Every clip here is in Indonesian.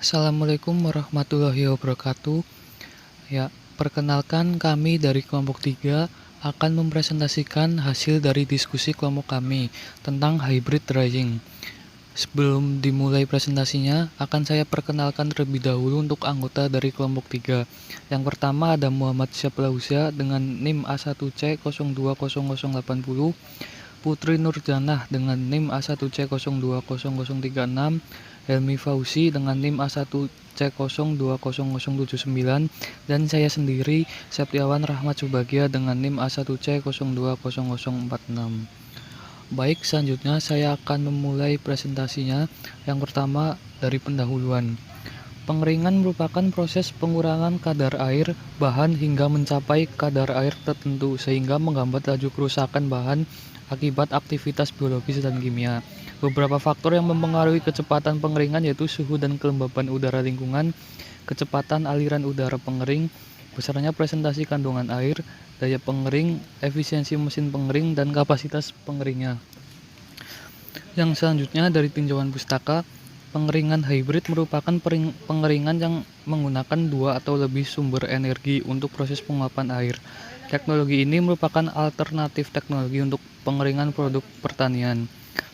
Assalamualaikum warahmatullahi wabarakatuh. Ya, perkenalkan kami dari kelompok 3 akan mempresentasikan hasil dari diskusi kelompok kami tentang hybrid drying. Sebelum dimulai presentasinya, akan saya perkenalkan terlebih dahulu untuk anggota dari kelompok 3. Yang pertama ada Muhammad Syaflauza dengan NIM A1C020080, Putri Nurjanah dengan NIM A1C020036, Helmi Fauzi dengan NIM A1C020079, dan saya sendiri, Septiawan Rahmat Subagia dengan NIM A1C020046. Baik, selanjutnya saya akan memulai presentasinya. Yang pertama dari pendahuluan. Pengeringan merupakan proses pengurangan kadar air bahan hingga mencapai kadar air tertentu sehingga menghambat laju kerusakan bahan akibat aktivitas biologis dan kimia. Beberapa faktor yang mempengaruhi kecepatan pengeringan yaitu suhu dan kelembaban udara lingkungan, kecepatan aliran udara pengering, besarnya presentasi kandungan air, daya pengering, efisiensi mesin pengering, dan kapasitas pengeringnya. Yang selanjutnya dari tinjauan pustaka, pengeringan hybrid merupakan pengeringan yang menggunakan 2 atau lebih sumber energi untuk proses penguapan air. Teknologi ini merupakan alternatif teknologi untuk pengeringan produk pertanian.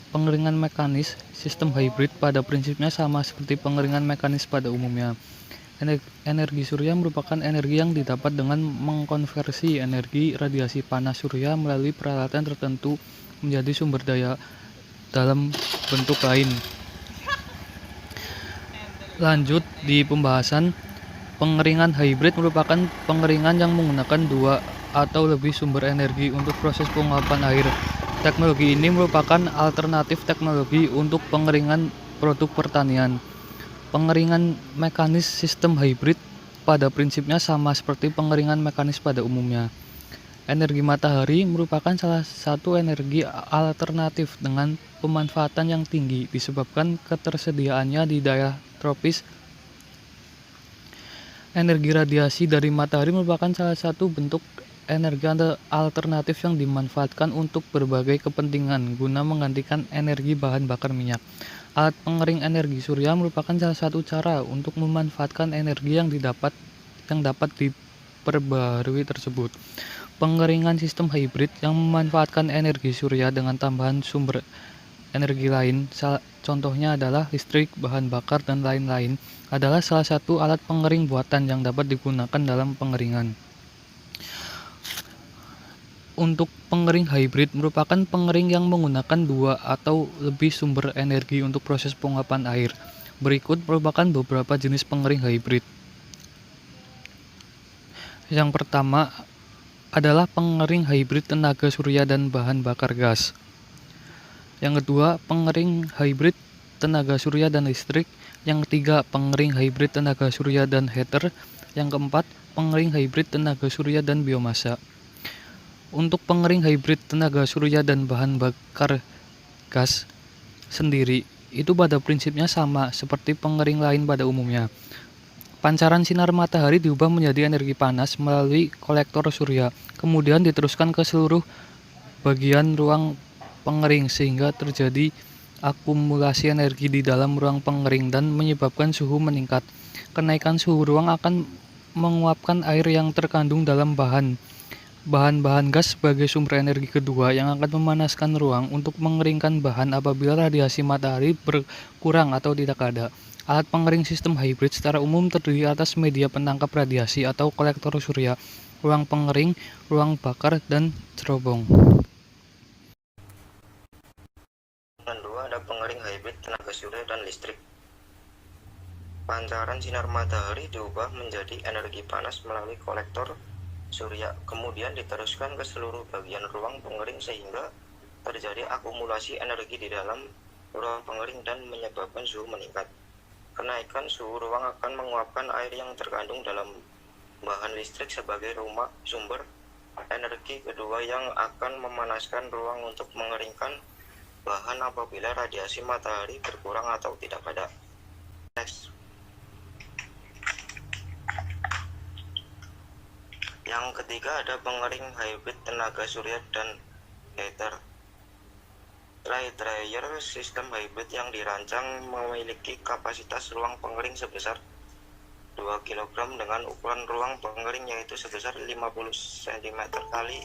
Pengeringan mekanis sistem hybrid pada prinsipnya sama seperti pengeringan mekanis pada umumnya. Energi surya merupakan energi yang didapat dengan mengkonversi energi radiasi panas surya melalui peralatan tertentu menjadi sumber daya dalam bentuk lain. Lanjut di pembahasan, pengeringan hybrid merupakan pengeringan yang menggunakan 2 atau lebih sumber energi untuk proses penguapan air. Teknologi ini merupakan alternatif teknologi untuk pengeringan produk pertanian. Pengeringan mekanis sistem hybrid pada prinsipnya sama seperti pengeringan mekanis pada umumnya. Energi matahari merupakan salah satu energi alternatif dengan pemanfaatan yang tinggi disebabkan ketersediaannya di daerah tropis. Energi radiasi dari matahari merupakan salah satu bentuk energi alternatif yang dimanfaatkan untuk berbagai kepentingan guna menggantikan energi bahan bakar minyak. Alat pengering energi surya merupakan salah satu cara untuk memanfaatkan energi yang dapat diperbarui tersebut. Pengeringan sistem hybrid yang memanfaatkan energi surya dengan tambahan sumber energi lain, contohnya adalah listrik, bahan bakar, dan lain-lain, adalah salah satu alat pengering buatan yang dapat digunakan dalam pengeringan. Untuk pengering hybrid merupakan pengering yang menggunakan 2 atau lebih sumber energi untuk proses penguapan air. Berikut merupakan beberapa jenis pengering hybrid. Yang pertama adalah pengering hybrid tenaga surya dan bahan bakar gas. Yang kedua, pengering hybrid tenaga surya dan listrik. Yang ketiga, pengering hybrid tenaga surya dan heater. Yang keempat, pengering hybrid tenaga surya dan biomasa. Untuk pengering hybrid tenaga surya dan bahan bakar gas sendiri, itu pada prinsipnya sama seperti pengering lain pada umumnya. Pancaran sinar matahari diubah menjadi energi panas melalui kolektor surya, kemudian diteruskan ke seluruh bagian ruang pengering sehingga terjadi akumulasi energi di dalam ruang pengering dan menyebabkan suhu meningkat. Kenaikan suhu ruang akan menguapkan air yang terkandung dalam bahan-bahan gas sebagai sumber energi kedua yang akan memanaskan ruang untuk mengeringkan bahan apabila radiasi matahari berkurang atau tidak ada. Alat pengering sistem hybrid secara umum terdiri atas media penangkap radiasi atau kolektor surya, ruang pengering, ruang bakar, dan cerobong. Kedua ada pengering hybrid tenaga surya dan listrik. Pancaran sinar matahari diubah menjadi energi panas melalui kolektor surya, kemudian diteruskan ke seluruh bagian ruang pengering sehingga terjadi akumulasi energi di dalam ruang pengering dan menyebabkan suhu meningkat. Kenaikan suhu ruang akan menguapkan air yang terkandung dalam bahan listrik sebagai sumber energi kedua yang akan memanaskan ruang untuk mengeringkan bahan apabila radiasi matahari berkurang atau tidak ada. Next. Yang ketiga ada pengering hybrid tenaga surya dan heater. Light dryer sistem hybrid yang dirancang memiliki kapasitas ruang pengering sebesar 2 kg dengan ukuran ruang pengering yaitu sebesar 50 cm kali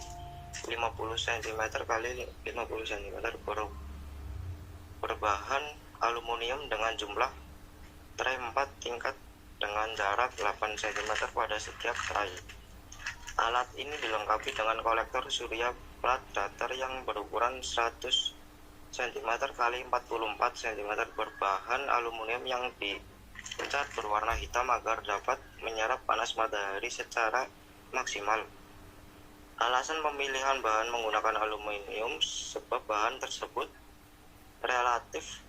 50 cm kali 50 cm berbahan aluminium dengan jumlah tray 4 tingkat dengan jarak 8 cm pada setiap tray. Alat ini dilengkapi dengan kolektor surya plat datar yang berukuran 100 cm kali 44 cm berbahan aluminium yang dicat berwarna hitam agar dapat menyerap panas matahari secara maksimal. Alasan pemilihan bahan menggunakan aluminium sebab bahan tersebut relatif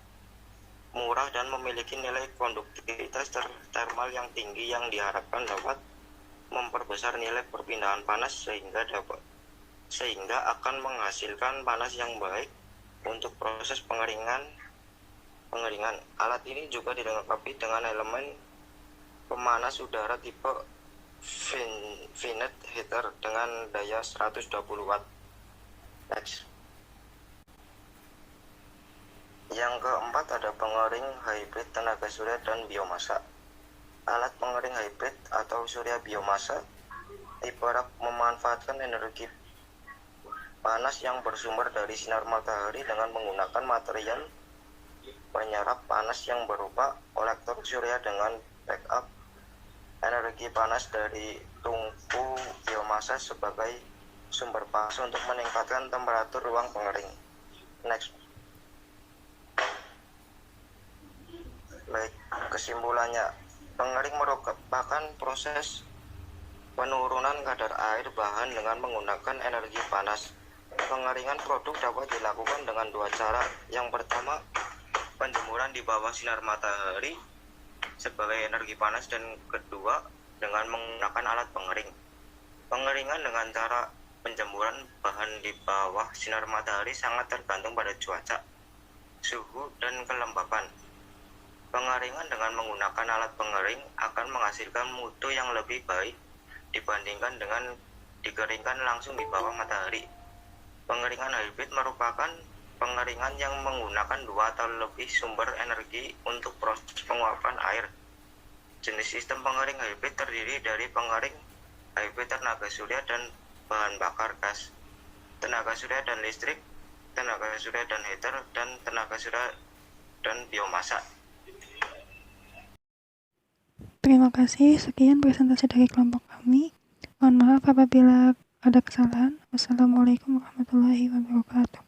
murah dan memiliki nilai konduktivitas termal yang tinggi yang diharapkan dapat memperbesar nilai perpindahan panas sehingga akan menghasilkan panas yang baik untuk proses pengeringan. Alat ini juga dilengkapi dengan elemen pemanas udara tipe Vinet heater dengan daya 120 watt. Next. Yang keempat ada pengering hybrid tenaga surya dan biomasa. Alat pengering hybrid atau surya biomasa ibarat memanfaatkan energi panas yang bersumber dari sinar matahari dengan menggunakan material penyerap panas yang berupa kolektor surya dengan backup energi panas dari tungku biomasa sebagai sumber panas untuk meningkatkan temperatur ruang pengering. Next. Baik, kesimpulannya, pengering merupakan proses penurunan kadar air bahan dengan menggunakan energi panas. Pengeringan produk dapat dilakukan dengan dua cara. Yang pertama, penjemuran di bawah sinar matahari sebagai energi panas, dan kedua dengan menggunakan alat pengering. Pengeringan dengan cara penjemuran bahan di bawah sinar matahari sangat tergantung pada cuaca, suhu, dan kelembapan. Pengeringan dengan menggunakan alat pengering akan menghasilkan mutu yang lebih baik dibandingkan dengan dikeringkan langsung di bawah matahari. Pengeringan hybrid merupakan pengeringan yang menggunakan dua atau lebih sumber energi untuk proses penguapan air. Jenis sistem pengering hybrid terdiri dari pengering hybrid tenaga surya dan bahan bakar gas, tenaga surya dan listrik, tenaga surya dan heater, dan tenaga surya dan biomasa. Terima kasih, sekian presentasi dari kelompok kami. Mohon maaf apabila ada kesalahan. Wassalamualaikum warahmatullahi wabarakatuh.